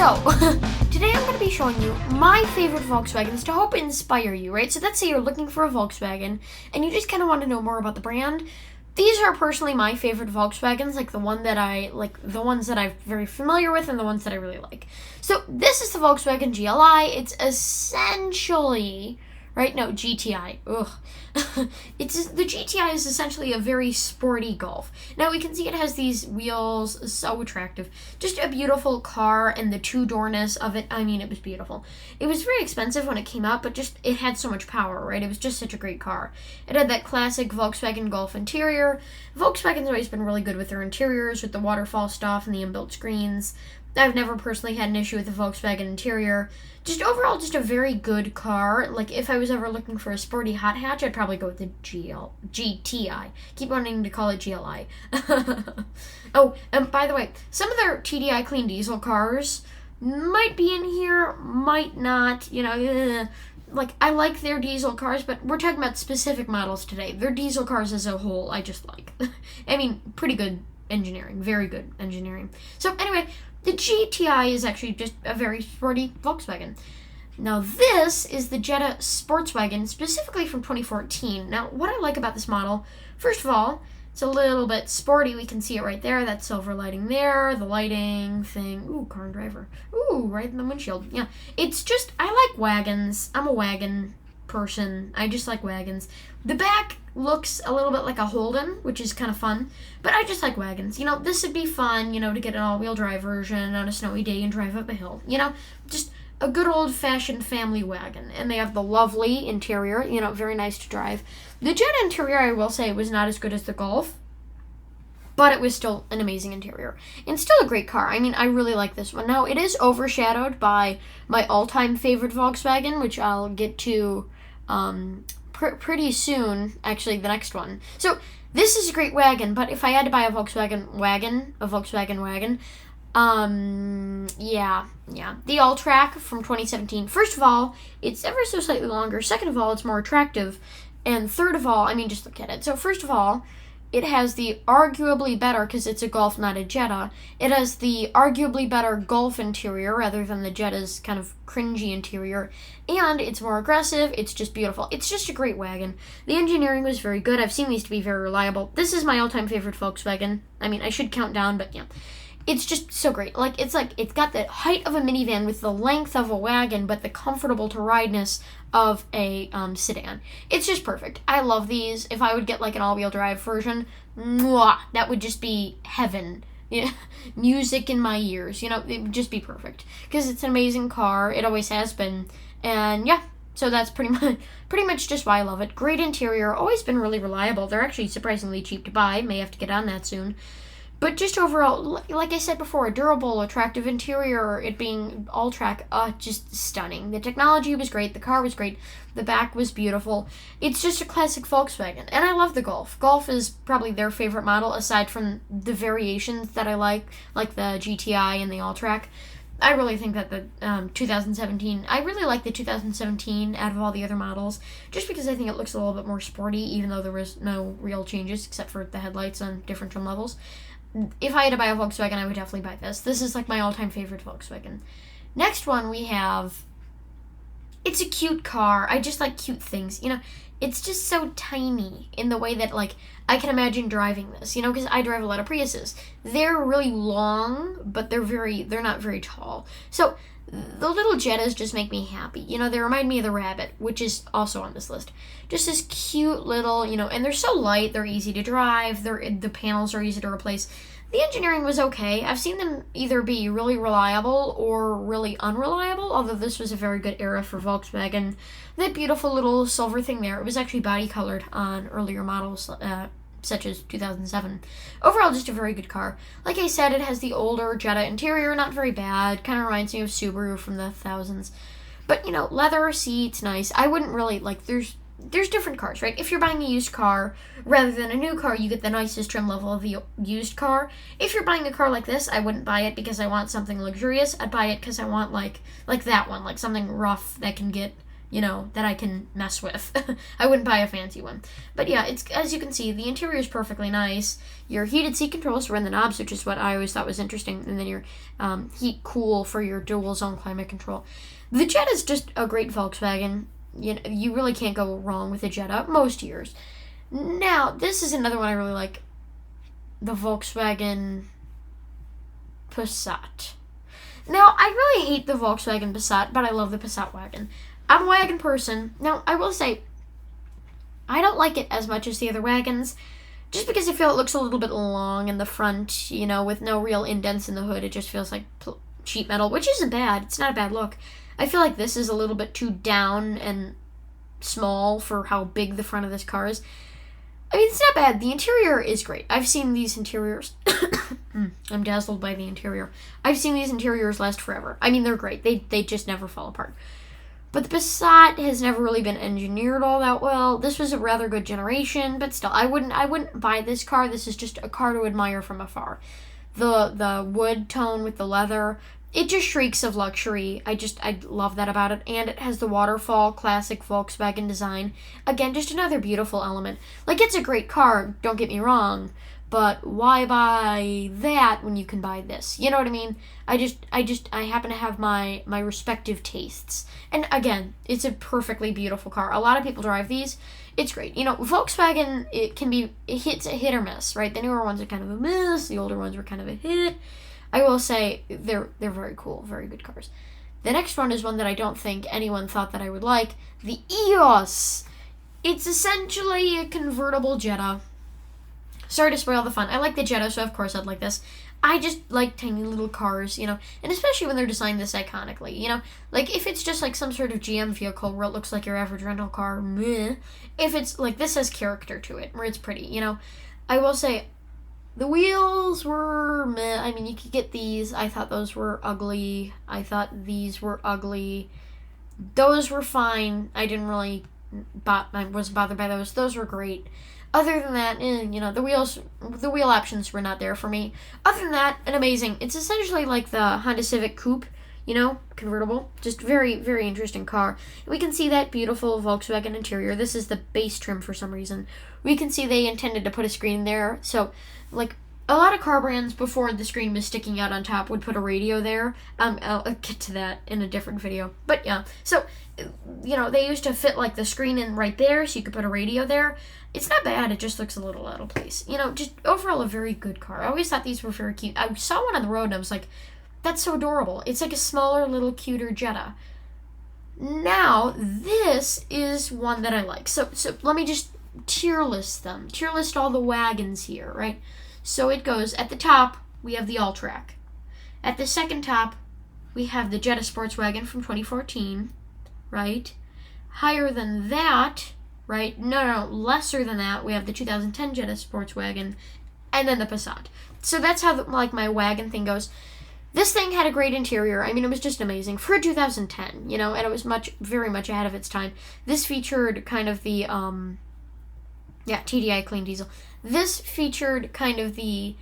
So, today I'm going to be showing you my favorite Volkswagens to help inspire you, right? So let's say you're looking for a Volkswagen and you just kind of want to know more about the brand. These are personally my favorite Volkswagens, like the ones that I'm very familiar with and the ones that I really like. So this is the Volkswagen GLI. It's essentially, right? No, GTI. Ugh. The GTI is essentially a very sporty Golf. Now we can see it has these wheels, so attractive. Just a beautiful car, and the two-doorness of it, I mean, it was beautiful. It was very expensive when it came out, but just, it had so much power, right? It was just such a great car. It had that classic Volkswagen Golf interior. Volkswagen's always been really good with their interiors, with the waterfall stuff and the inbuilt screens. I've never personally had an issue with the Volkswagen interior. Just overall, just a very good car. Like, if I was ever looking for a sporty hot hatch, I'd probably go with the GTI. Keep wanting to call it GLI. Oh, and by the way, some of their TDI clean diesel cars might be in here, might not, you know, like, I like their diesel cars, but we're talking about specific models today. Their diesel cars as a whole, I just like. I mean, pretty good engineering, very good engineering. So anyway, the GTI is actually just a very sporty Volkswagen. Now this is the Jetta Sportswagen, specifically from 2014. Now what I like about this model, first of all, it's a little bit sporty. We can see it right there, that silver lighting there, the lighting thing. Ooh, car and driver. Ooh, right in the windshield. Yeah, it's just, I like wagons. I'm a wagon person. I just like wagons. The back looks a little bit like a Holden, which is kind of fun, but I just like wagons. You know, this would be fun, you know, to get an all-wheel drive version on a snowy day and drive up a hill. You know, just a good old-fashioned family wagon. And they have the lovely interior, you know, very nice to drive. The Jetta interior, I will say, was not as good as the Golf, but it was still an amazing interior. And still a great car. I mean, I really like this one. Now, it is overshadowed by my all-time favorite Volkswagen, which I'll get to pretty soon, actually, the next one. So, this is a great wagon, but if I had to buy a Volkswagen wagon, yeah. The All-Track from 2017. First of all, it's ever so slightly longer. Second of all, it's more attractive. And third of all, I mean, just look at it. So, first of all, it has the arguably better, because it's a Golf, not a Jetta, it has the arguably better Golf interior rather than the Jetta's kind of cringy interior, and it's more aggressive. It's just beautiful. It's just a great wagon. The engineering was very good. I've seen these to be very reliable. This is my all-time favorite Volkswagen. I mean, I should count down, but yeah. It's just so great. It's got the height of a minivan with the length of a wagon, but the comfortable to rideness of a sedan. It's just perfect. I love these. If I would get like an all-wheel drive version, that would just be heaven. Yeah, music in my ears. You know, it would just be perfect because it's an amazing car. It always has been, and yeah. So that's pretty much just why I love it. Great interior. Always been really reliable. They're actually surprisingly cheap to buy. May have to get on that soon. But just overall, like I said before, a durable, attractive interior, it being all-track, just stunning. The technology was great, the car was great, the back was beautiful. It's just a classic Volkswagen, and I love the Golf. Golf is probably their favorite model, aside from the variations that I like the GTI and the all-track. I really think that the 2017, I really like the 2017 out of all the other models, just because I think it looks a little bit more sporty, even though there was no real changes except for the headlights on different trim levels. If I had to buy a Volkswagen, I would definitely buy this. This is like my all-time favorite Volkswagen. Next one we have, it's a cute car. I just like cute things. You know, it's just so tiny in the way that, like, I can imagine driving this, you know, because I drive a lot of Priuses. They're really long, but they're not very tall. So the little Jettas just make me happy. You know, they remind me of the Rabbit, which is also on this list. Just this cute little, you know, and they're so light, they're easy to drive, the panels are easy to replace. The engineering was okay. I've seen them either be really reliable or really unreliable, although this was a very good era for Volkswagen. That beautiful little silver thing there, it was actually body colored on earlier models, such as 2007. Overall, just a very good car. Like I said, it has the older Jetta interior, not very bad. Kind of reminds me of Subaru from the thousands. But, you know, leather seats, nice. I wouldn't really, like, there's different cars, right? If you're buying a used car, rather than a new car, you get the nicest trim level of the used car. If you're buying a car like this, I wouldn't buy it because I want something luxurious. I'd buy it because I want, like that one, like something rough that can get that I can mess with. I wouldn't buy a fancy one. But yeah, it's, as you can see, the interior is perfectly nice. Your heated seat controls are in the knobs, which is what I always thought was interesting. And then your heat cool for your dual zone climate control. The Jetta is just a great Volkswagen. You really can't go wrong with a Jetta most years. Now, this is another one I really like. The Volkswagen Passat. Now, I really hate the Volkswagen Passat, but I love the Passat wagon. I'm a wagon person. Now, I will say, I don't like it as much as the other wagons, just because I feel it looks a little bit long in the front, with no real indents in the hood. It just feels like sheet metal, which isn't bad. It's not a bad look. I feel like this is a little bit too down and small for how big the front of this car is. I mean, it's not bad. The interior is great. I've seen these interiors. I'm dazzled by the interior. I've seen these interiors last forever. I mean, they're great. They just never fall apart. But the Passat has never really been engineered all that well. This was a rather good generation, but still, I wouldn't buy this car. This is just a car to admire from afar. The wood tone with the leather, it just shrieks of luxury. I love that about it. And it has the waterfall classic Volkswagen design. Again, just another beautiful element. Like, it's a great car, don't get me wrong, but why buy that when you can buy this? You know what I mean? I happen to have my respective tastes. And again, it's a perfectly beautiful car. A lot of people drive these. It's great. Volkswagen, it hits a hit or miss, right? The newer ones are kind of a miss. The older ones were kind of a hit. I will say they're very cool, very good cars. The next one is one that I don't think anyone thought that I would like. The EOS. It's essentially a convertible Jetta. Sorry to spoil the fun. I like the Jetta, so of course I'd like this. I just like tiny little cars, and especially when they're designed this iconically, Like, if it's just like some sort of GM vehicle where it looks like your average rental car, meh. If it's like, this has character to it, where it's pretty, I will say, the wheels were meh. I mean, you could get these. I thought those were ugly. I thought these were ugly. Those were fine. I wasn't bothered by those. Those were great. Other than that, the wheel options were not there for me. Other than that, an amazing. It's essentially like the Honda Civic Coupe, convertible. Just very, very interesting car. We can see that beautiful Volkswagen interior. This is the base trim for some reason. We can see they intended to put a screen there. So, like, a lot of car brands, before the screen was sticking out on top, would put a radio there. I'll get to that in a different video. But yeah, so, they used to fit, like, the screen in right there, so you could put a radio there. It's not bad, it just looks a little out of place. Just overall a very good car. I always thought these were very cute. I saw one on the road and I was like, that's so adorable. It's like a smaller, little, cuter Jetta. Now, this is one that I like. So let me just tier list them. Tier list all the wagons here, right? So it goes, at the top, we have the All-Track. At the second top, we have the Jetta Sports Wagon from 2014, right? Higher than that, right? No, lesser than that, we have the 2010 Jetta Sports Wagon, and then the Passat. So that's how, my wagon thing goes. This thing had a great interior. I mean, it was just amazing for 2010, and it was very much ahead of its time. This featured kind of the, TDI clean diesel. This featured kind of the,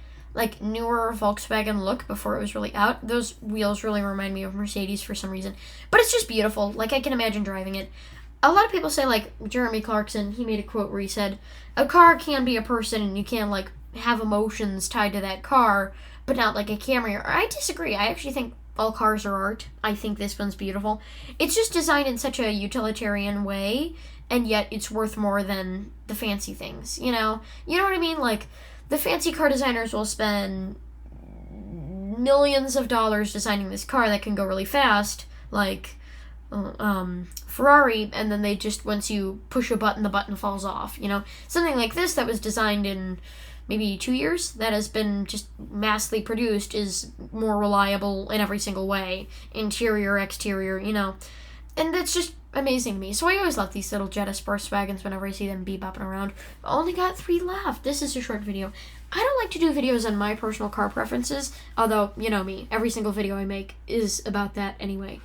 newer Volkswagen look before it was really out. Those wheels really remind me of Mercedes for some reason. But it's just beautiful. I can imagine driving it. A lot of people say, Jeremy Clarkson, he made a quote where he said, a car can be a person and you can, have emotions tied to that car, but not like a Camry. I disagree. I actually think all cars are art. I think this one's beautiful. It's just designed in such a utilitarian way, and yet it's worth more than the fancy things, You know what I mean? The fancy car designers will spend millions of dollars designing this car that can go really fast, Ferrari, and then they just, once you push a button, the button falls off, Something like this that was designed in maybe 2 years, that has been just massively produced, is more reliable in every single way. Interior, exterior, And that's just amazing to me. So I always love these little Jetta Sports Wagons whenever I see them bebopping around. I only got 3 left. This is a short video. I don't like to do videos on my personal car preferences, although, you know me, every single video I make is about that anyway.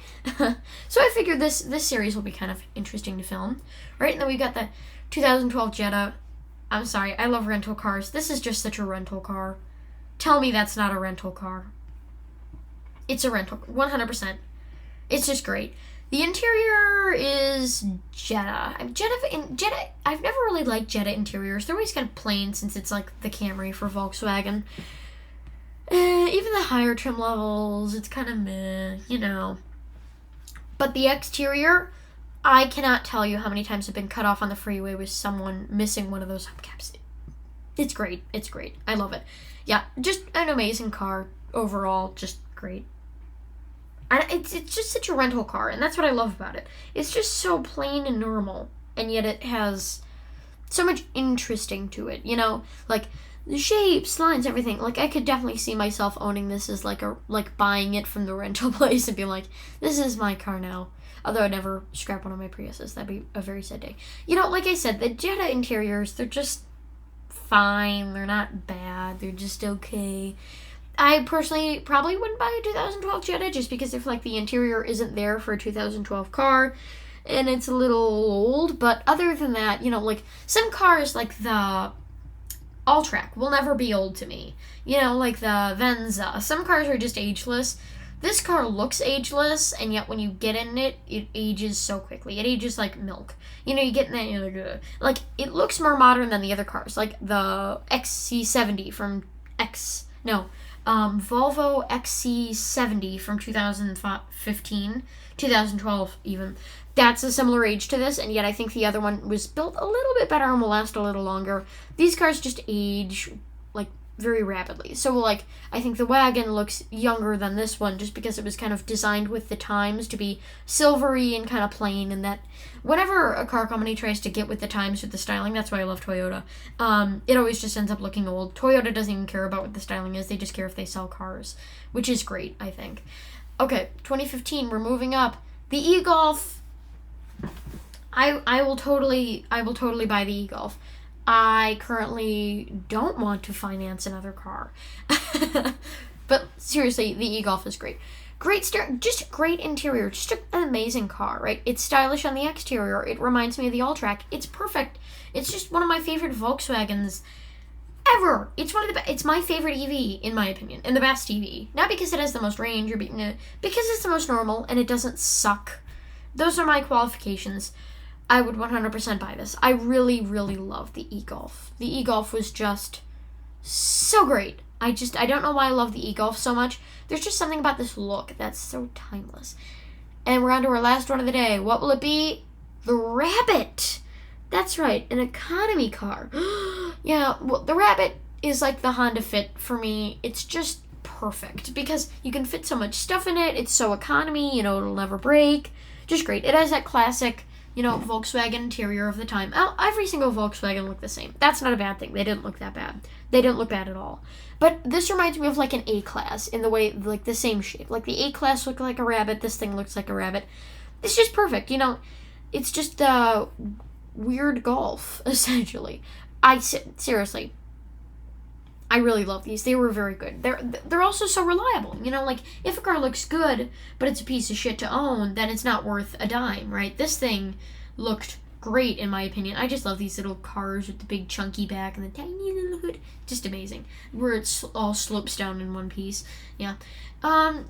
So I figured this series will be kind of interesting to film. Right, and then we've got the 2012 Jetta. I'm sorry, I love rental cars. This is just such a rental car. Tell me that's not a rental car. It's a rental, 100%. It's just great. The interior is Jetta. I've never really liked Jetta interiors. They're always kind of plain since it's like the Camry for Volkswagen. Even the higher trim levels, it's kind of meh, you know. But the exterior, I cannot tell you how many times I've been cut off on the freeway with someone missing one of those hubcaps. It's great. It's great. I love it. Yeah, just an amazing car overall. Just great. And it's just such a rental car, and that's what I love about it. It's just so plain and normal, and yet it has so much interesting to it, you know? Like, the shapes, lines, everything. Like, I could definitely see myself owning this as like buying it from the rental place and being like, this is my car now. Although I'd never scrap one of my Priuses. That'd be a very sad day. You know, like I said, the Jetta interiors, they're just fine. They're not bad. They're just okay. I personally probably wouldn't buy a 2012 Jetta just because if, like, the interior isn't there for a 2012 car and it's a little old. But other than that, you know, like, some cars, like the All-Track, will never be old to me. You know, like the Venza. Some cars are just ageless. This car looks ageless, and yet when you get in it, it ages so quickly. It ages like milk. You know, you get in that, and you're like, it looks more modern than the other cars. Like the XC70 from Volvo XC70 from 2015, 2012 even. That's a similar age to this, and yet I think the other one was built a little bit better and will last a little longer. These cars just age, like, very rapidly. So, like, I think the wagon looks younger than this one just because it was kind of designed with the times to be silvery and kind of plain, and that whenever a car company tries to get with the times with the styling, that's why I love Toyota, it always just ends up looking old. Toyota doesn't even care about what the styling is. They just care if they sell cars, which is great, I think. Okay, 2015, we're moving up. The e-Golf, I will totally buy the e-Golf. I currently don't want to finance another car. But seriously, the e-Golf is great. Just great interior, just an amazing car, right? It's stylish on the exterior. It reminds me of the All-Track. It's perfect. It's just one of my favorite Volkswagens ever. It's my favorite EV, in my opinion, and the best EV. Not because it has the most range, because it's the most normal and it doesn't suck. Those are my qualifications. I would 100% buy this. I really, really love the e-Golf. The e-Golf was just so great. I don't know why I love the e-Golf so much. There's just something about this look that's so timeless. And we're on to our last one of the day. What will it be? The Rabbit. That's right, an economy car. Yeah, well, the Rabbit is like the Honda Fit for me. It's just perfect because you can fit so much stuff in it. It's so economy, you know, it'll never break. Just great. It has that classic, you know, Volkswagen interior of the time. Every single Volkswagen looked the same. That's not a bad thing. They didn't look that bad. They didn't look bad at all. But this reminds me of like an A-Class in the way, like the same shape. Like the A-Class looked like a rabbit. This thing looks like a rabbit. It's just perfect. You know, it's just a weird Golf, essentially. Seriously, I really love these. They were very good. They're also so reliable. You know, like, if a car looks good, but it's a piece of shit to own, then it's not worth a dime, right? This thing looked great, in my opinion. I just love these little cars with the big chunky back and the tiny little hood. Just amazing. Where it all slopes down in one piece. Yeah.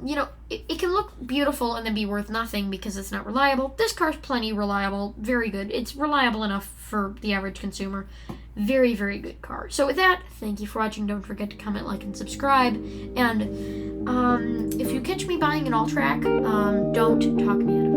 You know, it can look beautiful and then be worth nothing because it's not reliable. This car's plenty reliable. Very good. It's reliable enough for the average consumer. Very, very good car. So with that, thank you for watching. Don't forget to comment, like, and subscribe. And if you catch me buying an All-Track, don't talk me out of it.